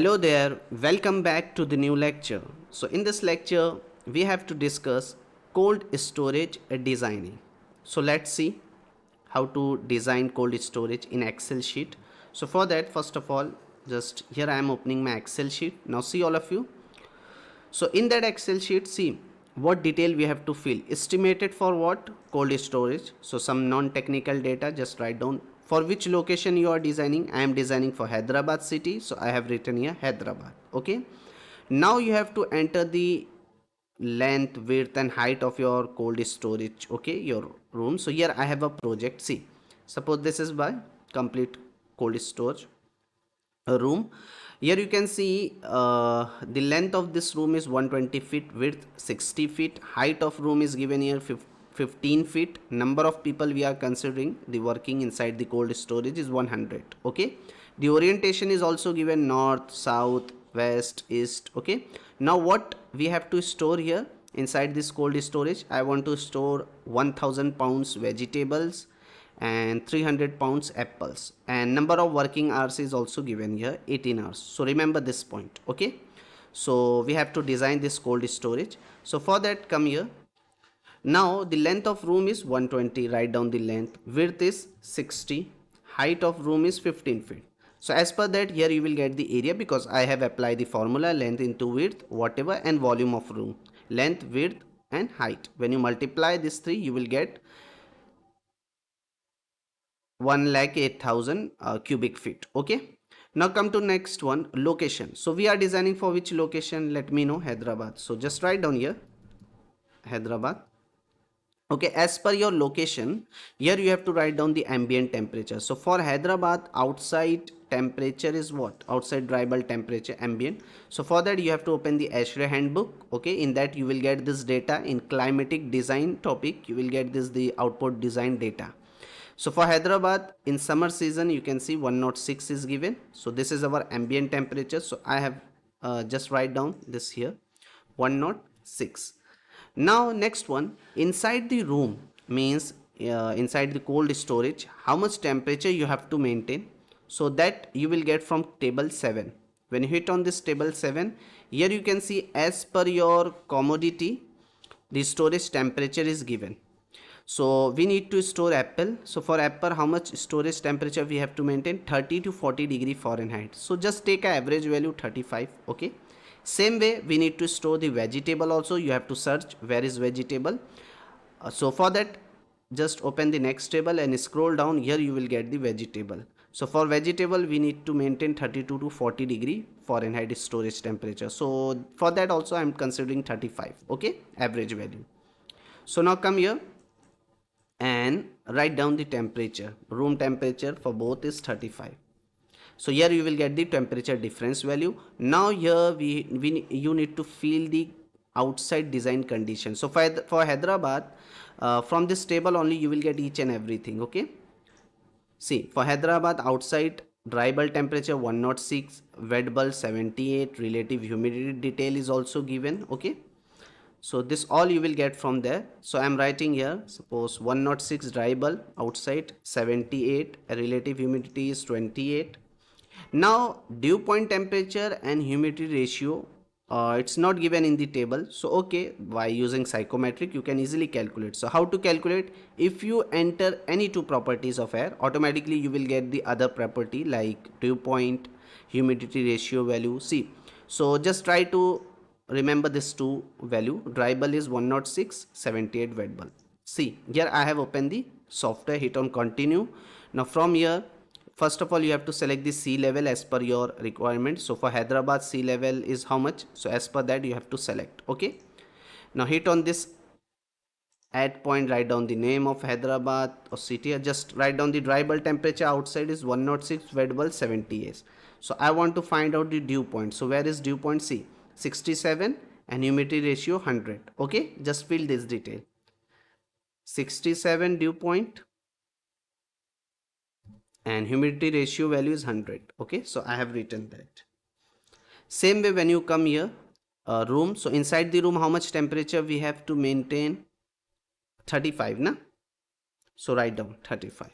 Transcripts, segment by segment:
Hello there, welcome back to the new lecture. So in this lecture, we have to discuss cold storage designing. So let's see how to design cold storage in Excel sheet. So for that, first of all, just here I am opening my Excel sheet. Now see all of you. So in that Excel sheet, see what detail we have to fill. Estimated for what? Cold storage. So some non-technical data, just write down for which location you are designing. I am designing for Hyderabad city. So I have written here Hyderabad. Okay. Now you have to enter the length, width and height of your cold storage. Okay. Your room. So here I have a project. See, suppose this is by complete cold storage a room. Here you can see the length of this room is 120 feet, width 60 feet, height of room is given here 15 feet. Number of people we are considering the working inside the cold storage is 100. Okay, the orientation is also given north, south, west, east. Okay, now what we have to store here inside this cold storage? I want to store 1000 pounds vegetables and 300 pounds apples, and number of working hours is also given here 18 hours. So remember this point. Okay, so we have to design this cold storage. So for that, come here. Now the length of room is 120, write down the length. Width is 60, height of room is 15 feet. So as per that, here you will get the area because I have applied the formula length into width whatever and volume of room, length, width and height. When you multiply these three, you will get 1,08,000 cubic feet. Okay, now come to next one, location. So we are designing for which location? Let me know. Hyderabad. So just write down here Hyderabad. Okay, as per your location, here you have to write down the ambient temperature. So for Hyderabad, outside temperature is what? Outside dry bulb temperature, ambient. So for that, you have to open the ASHRAE handbook. Okay, in that you will get this data. In climatic design topic, you will get this the output design data. So for Hyderabad, in summer season, you can see 106 is given. So this is our ambient temperature. So I have just write down this here 106. Now next one, inside the room means inside the cold storage, how much temperature you have to maintain. So that you will get from table 7. When you hit on this table 7, here you can see as per your commodity, the storage temperature is given. So we need to store apple. So for apple, how much storage temperature we have to maintain? 30 to 40 degree Fahrenheit. So just take an average value 35. Okay, same way we need to store the vegetable also. You have to search where is vegetable. So for that, just open the next table and scroll down. Here you will get the vegetable. So for vegetable, we need to maintain 32 to 40 degree Fahrenheit storage temperature. So for that also I am considering 35. Okay, average value. So now come here and write down the temperature. Room temperature for both is 35. So here you will get the temperature difference value. Now here you need to fill the outside design condition. So for Hyderabad, from this table only you will get each and everything. Okay, see for Hyderabad, outside dry bulb temperature 106, wet bulb 78, relative humidity detail is also given. Okay, so this all you will get from there. So I am writing here, suppose 106 dry bulb, outside 78, relative humidity is 28. Now dew point temperature and humidity ratio, it's not given in the table. So okay, by using psychometric you can easily calculate. So how to calculate? If you enter any two properties of air, automatically you will get the other property like dew point, humidity ratio value. See, so just try to remember this two value. Dry bulb is 106, 78 wet bulb. See here I have opened the software, hit on continue. Now from here, first of all you have to select the sea level as per your requirement. So for Hyderabad, sea level is how much? So as per that you have to select. Okay, now hit on this add point, write down the name of Hyderabad or city, just write down the dry bulb temperature outside is 106, wet bulb 78. So I want to find out the dew point. So where is dew point? See, 67 and humidity ratio 100. Okay, just fill this detail. 67 dew point and humidity ratio value is 100. Okay, so I have written that. Same way when you come here, room. So inside the room, how much temperature we have to maintain? 35 na. So write down 35.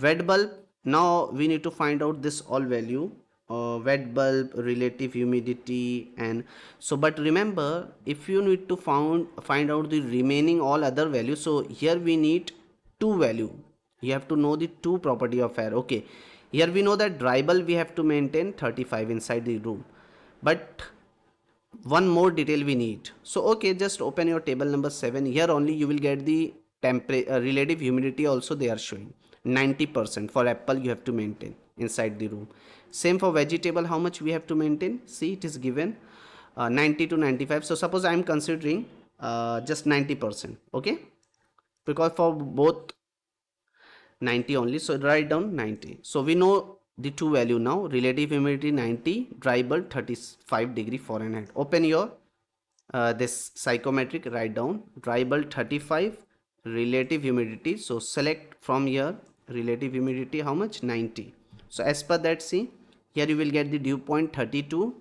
Wet bulb, now we need to find out this all value. wet bulb, relative humidity, and so. But remember, if you need to find out the remaining all other values, so here we need two value. You have to know the two property of air. Okay, here we know that dry bulb we have to maintain 35 inside the room, but one more detail we need. So okay, just open your table number 7. Here only you will get the temperature, relative humidity also they are showing 90%. For apple you have to maintain inside the room. Same for vegetable, how much we have to maintain, see it is given 90 to 95. So suppose I am considering just 90%. Okay, because for both 90 only, so write down 90. So we know the two value now, relative humidity 90, dry bulb 35 degree Fahrenheit. Open your this psychometric, write down dry bulb 35, relative humidity, so select from here relative humidity how much, 90. So as per that, see here you will get the dew point 32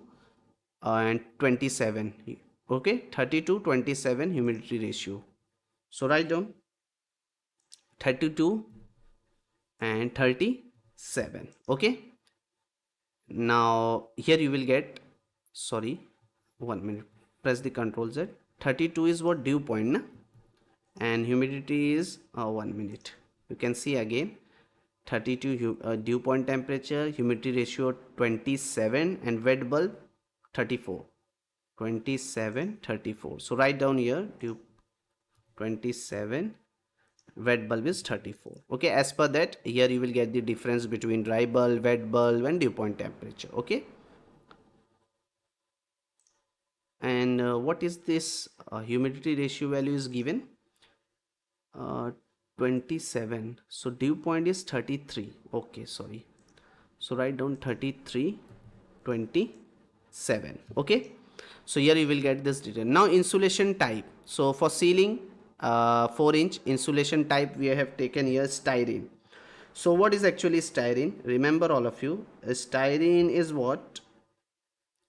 and 27. Okay, 32 27 humidity ratio. So write down 32 and 37. Okay, now here you will get, sorry, 1 minute, press the control Z. 32 is what, dew point na? And humidity is 1 minute. You can see again 32 dew point temperature, humidity ratio 27, and wet bulb 34. 27 34. So write down here dew 27, wet bulb is 34. Okay, as per that here you will get the difference between dry bulb, wet bulb, and dew point temperature. Okay, and what is this humidity ratio value is given uh, 27. So dew point is 33. Okay, sorry, so write down 33 27. Okay, so here you will get this detail. Now insulation type, so for ceiling 4-inch insulation type we have taken here styrene. So what is actually styrene, remember all of you, styrene is what,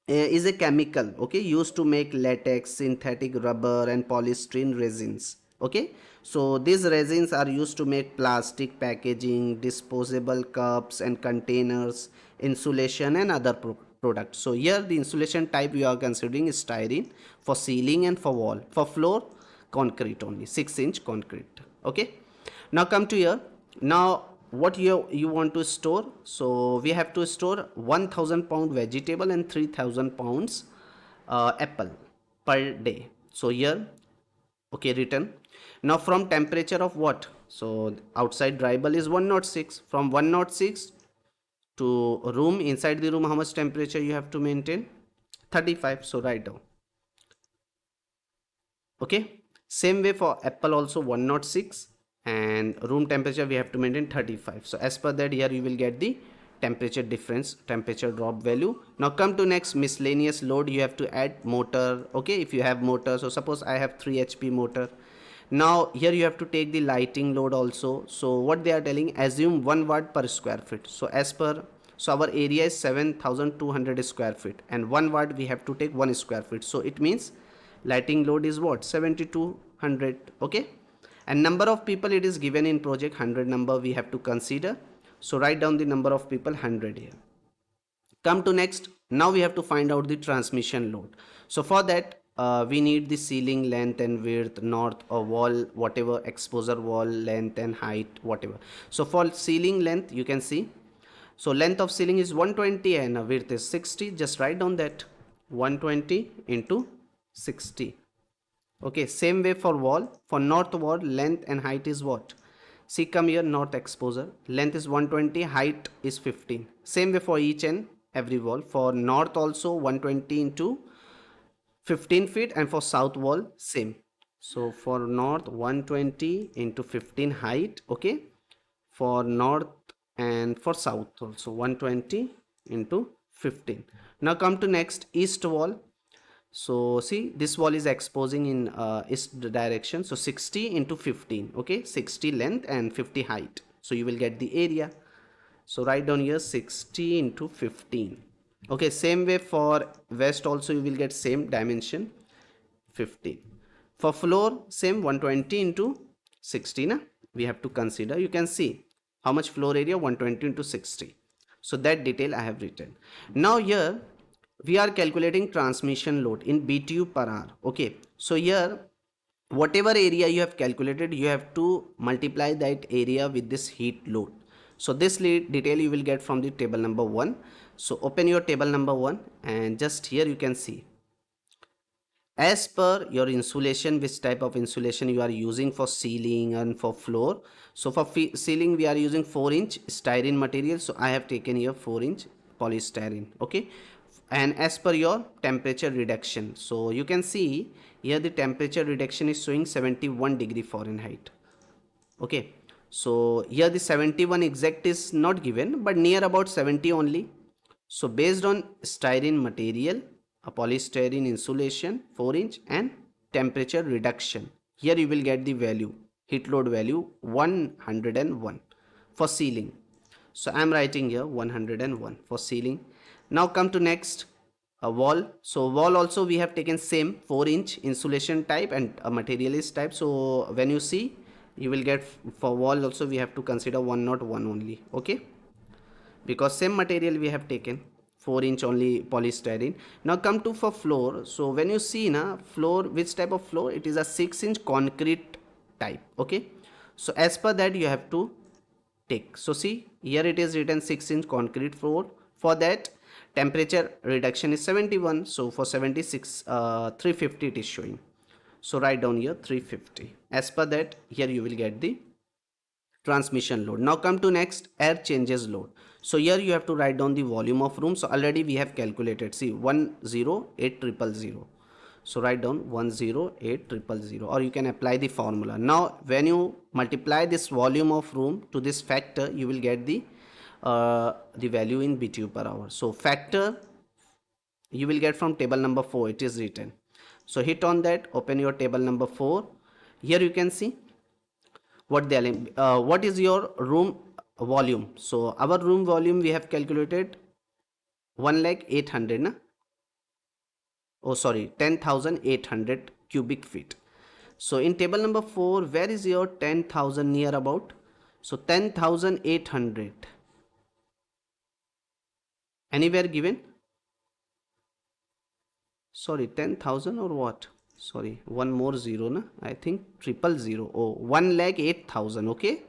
is a chemical, okay, used to make latex, synthetic rubber, and polystyrene resins. Okay, so these resins are used to make plastic packaging, disposable cups and containers, insulation, and other products. So here the insulation type we are considering is styrene for ceiling, and for wall, for floor concrete only, 6-inch concrete. Okay, now come to here. Now what you want to store, so we have to store 1000 pound vegetable and 3000 pounds apple per day. So here, okay, written. Now from temperature of what, so outside dry bulb is 106, from 106 to room, inside the room how much temperature you have to maintain, 35. So write down. Okay, same way for apple also 106, and room temperature we have to maintain 35. So as per that here you will get the temperature difference, temperature drop value. Now come to next, miscellaneous load, you have to add motor. Okay, if you have motor, so suppose I have 3 HP motor. Now here you have to take the lighting load also. So what they are telling, assume 1 watt per square feet. So as per, so our area is 7200 square feet, and 1 watt we have to take 1 square feet. So it means lighting load is what, 7200. Okay, and number of people it is given in project 100 number we have to consider. So write down the number of people 100 here. Come to next, now we have to find out the transmission load. So for that we need the ceiling length and width, north or wall, whatever, exposure wall length and height, whatever. So for ceiling length you can see, so length of ceiling is 120 and width is 60. Just write down that 120 into 60. Okay, same way for wall, for north wall length and height is what, see come here, north exposure length is 120, height is 15. Same way for each and every wall, for north also 120 into 15 feet, and for south wall same. So for north 120 into 15 height. Okay, for north, and for south also 120 into 15. Now come to next, east wall. So see this wall is exposing in east direction, so 60 into 15. Okay, 60 length and 50 height, so you will get the area. So write down here 60 into 15. Okay, same way for west also you will get same dimension, 15. For floor same, 120 into 60 na? We have to consider, you can see how much floor area, 120 into 60. So that detail I have written. Now here we are calculating transmission load in BTU per hour. Okay, so here whatever area you have calculated, you have to multiply that area with this heat load. So this detail you will get from the table number 1. So open your table number 1 and just here you can see, as per your insulation, which type of insulation you are using for ceiling and for floor. So for ceiling we are using 4-inch styrene material, so I have taken here 4-inch polystyrene. Okay, and as per your temperature reduction, so you can see here the temperature reduction is showing 71 degree Fahrenheit. Okay, so here the 71 exact is not given, but near about 70 only. So based on styrene material, a polystyrene insulation 4-inch and temperature reduction, here you will get the value, heat load value 101 for ceiling. So I am writing here 101 for ceiling. Now come to next, a wall. So wall also we have taken same 4-inch insulation type and a material is type. So when you see, you will get for wall also we have to consider 101 only. Okay, because same material we have taken, 4-inch only polystyrene. Now come to for floor. So when you see na floor, which type of floor, it is a 6-inch concrete type. Okay, so as per that you have to take. So see here it is written 6-inch concrete floor. For that temperature reduction is 71, so for 76 350 it is showing. So write down here 350. As per that here you will get the transmission load. Now come to next, air changes load. So here you have to write down the volume of room. So already we have calculated, see 108,000. So write down 108,000, or you can apply the formula. Now when you multiply this volume of room to this factor, you will get the value in BTU per hour. So factor you will get from table number 4, it is written. So hit on that, open your table number 4. Here you can see what is your room volume. So our room volume we have calculated 1,08,000 na? Oh sorry, 10,800 cubic feet. So in table number 4, where is your 10,000 near about? So 10,800 anywhere given? Sorry, 10,000 or what? Sorry, one more zero na? I think 000. Oh, 1,08,000. Okay,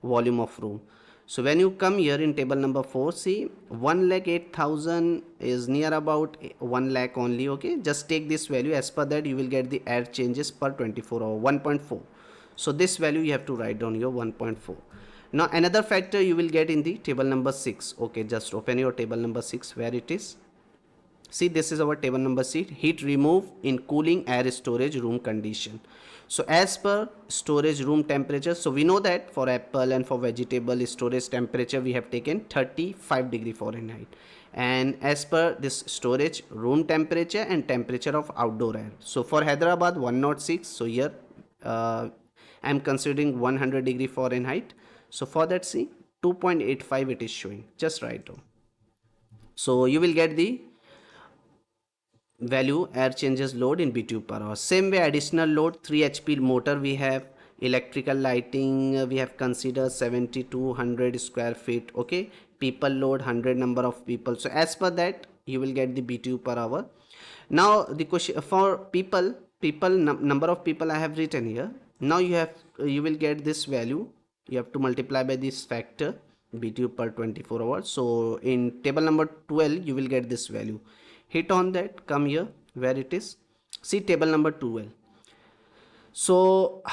volume of room. So when you come here in table number 4, see 1,08,000 is near about 1 lakh only. Okay, just take this value. As per that you will get the air changes per 24 hour 1.4. So this value you have to write down here 1.4. Now another factor you will get in the table number 6. Okay, just open your table number 6 where it is. See, this is our table number 6, heat remove in cooling air storage room condition. So as per storage room temperature, so we know that for apple and for vegetable storage temperature we have taken 35 degree Fahrenheit, and as per this storage room temperature and temperature of outdoor air. So for Hyderabad 106, so here I am considering 100 degree Fahrenheit. So for that, see 2.85 it is showing, just write down. So you will get the value air changes load in BTU per hour. Same way additional load 3 HP motor we have, electrical lighting we have considered 7,200 square feet. Okay, people load 100 number of people. So as per that you will get the BTU per hour. Now the question for people number of people I have written here. Now you will get this value, you have to multiply by this factor BTU per 24 hours. So in table number 12 you will get this value. Hit on that, come here where it is, see table number 12. So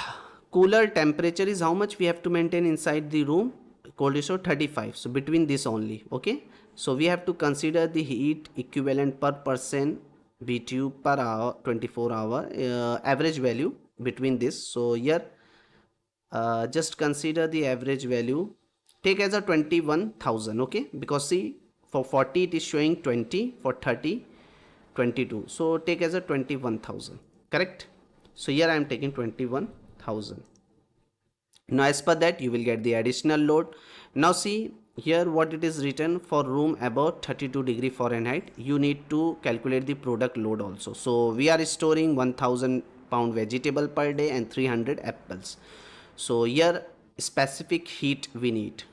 cooler temperature is how much we have to maintain inside the room, cold ratio 35. So between this only. Okay, so we have to consider the heat equivalent per person BTU per hour 24 hour average value between this. So here just consider the average value, take as a 21,000. Okay, because see for 40 it is showing 20, for 30 22, so take as a 21,000, correct? So here I am taking 21,000. Now as per that you will get the additional load. Now see here what it is written, for room above 32 degree Fahrenheit you need to calculate the product load also. So we are storing 1,000 pound vegetable per day and 300 apples. So here specific heat we need.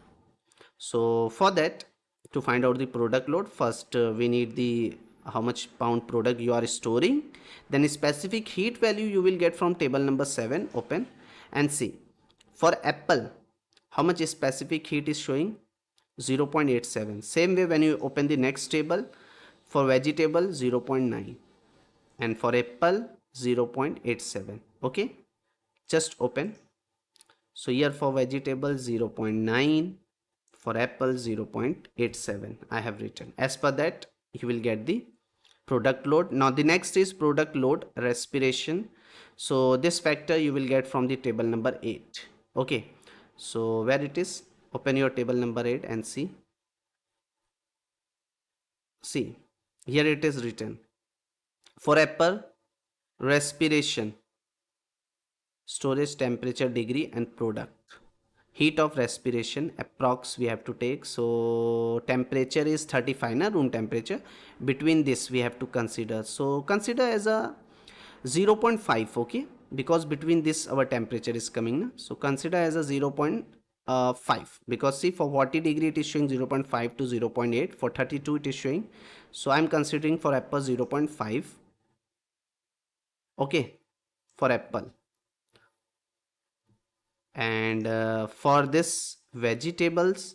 So for that to find out the product load, first we need the how much pound product you are storing. Then specific heat value you will get from table number 7. Open and see. For apple, how much specific heat is showing? 0.87. Same way when you open the next table, for vegetable 0.9, and for apple 0.87. Okay, just open. So here for vegetable 0.9, for apple 0.87 I have written. As per that you will get the product load. Now the next is product load respiration. So this factor you will get from the table number 8. Okay, so where it is, open your table number 8 and see. See, here it is written. For apple, respiration, storage temperature degree and product. Heat of respiration approx we have to take. So temperature is 35 na, room temperature. Between this we have to consider. So consider as a 0.5. Okay, because between this our temperature is coming na? So consider as a 0.5, because see for 40 degree it is showing 0.5 to 0.8, for 32 it is showing. So I'm considering for apple 0.5. Okay, for apple. And for this vegetables,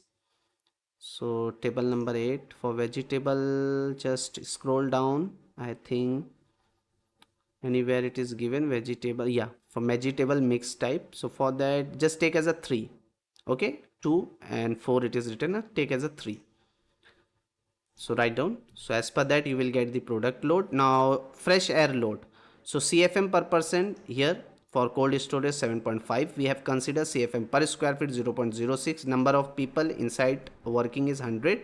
so table number 8 for vegetable, just scroll down. I think anywhere it is given vegetable, yeah, for vegetable mixed type. So for that just take as a 3. Okay, 2 and 4 it is written, take as a 3. So write down. So as per that you will get the product load. Now fresh air load. So CFM per person here for cold storage 7.5. We have considered CFM per square feet 0.06. Number of people inside working is 100.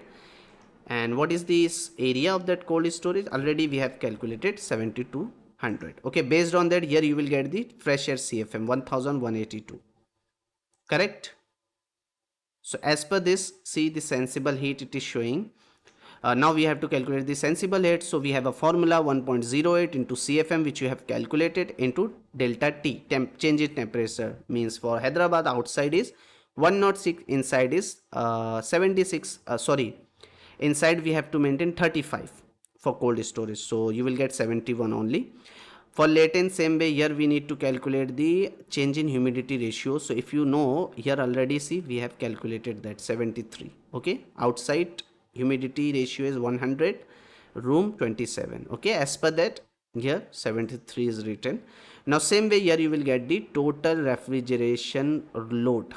And what is this area of that cold storage? Already we have calculated 7200. Okay, based on that here you will get the fresh air CFM 1182. Correct? So as per this, see the sensible heat it is showing. Now we have to calculate the sensible heat. So we have a formula 1.08 into CFM, which you have calculated, into delta T, change in temperature. Means for Hyderabad outside is 106, inside is 76. Inside we have to maintain 35 for cold storage. So you will get 71 only. For latent, same way here we need to calculate the change in humidity ratio. So if you know here already, see we have calculated that 73. Okay, outside humidity ratio is 100, room 27. Okay, as per that here 73 is written. Now same way here you will get the total refrigeration load,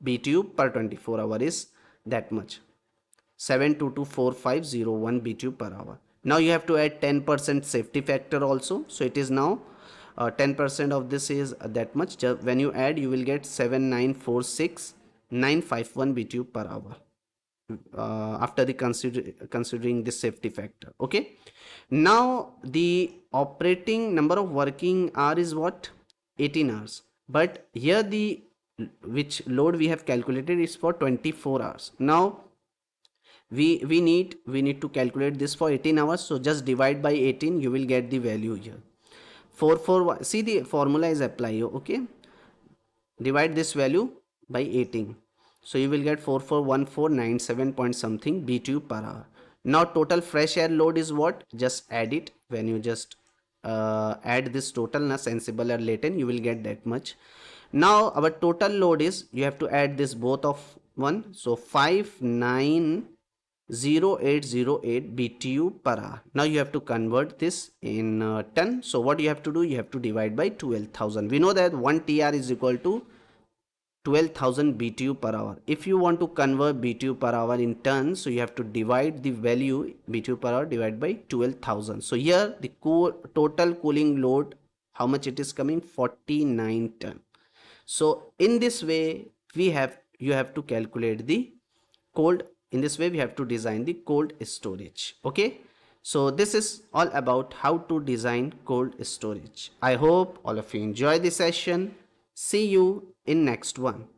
BTU per 24 hour is that much, 7224501 BTU per hour. Now you have to add 10% safety factor also. So it is now 10% of this is that much. When you add you will get 7946951 BTU per hour. After the considering this safety factor. Okay, now the operating number of working hour is what, 18 hours, but here the which load we have calculated is for 24 hours. Now we need to calculate this for 18 hours. So just divide by 18, you will get the value here. 441, see the formula is applied. Okay, divide this value by 18. So you will get 441497 point something BTU per hour. Now total fresh air load is what? Just add it. When you just add this total na sensible or latent, you will get that much. Now our total load is, you have to add this both of one. So 590,808 BTU per hour. Now you have to convert this in ton. So what you have to do? You have to divide by 12,000. We know that 1 TR is equal to 12,000 BTU per hour. If you want to convert BTU per hour in tons, so you have to divide the value BTU per hour divided by 12,000. So here the total cooling load, how much it is coming? 49 ton. So in this way you have to calculate the cold. In this way we have to design the cold storage. Okay, so this is all about how to design cold storage. I hope all of you enjoy this session. See you in next one.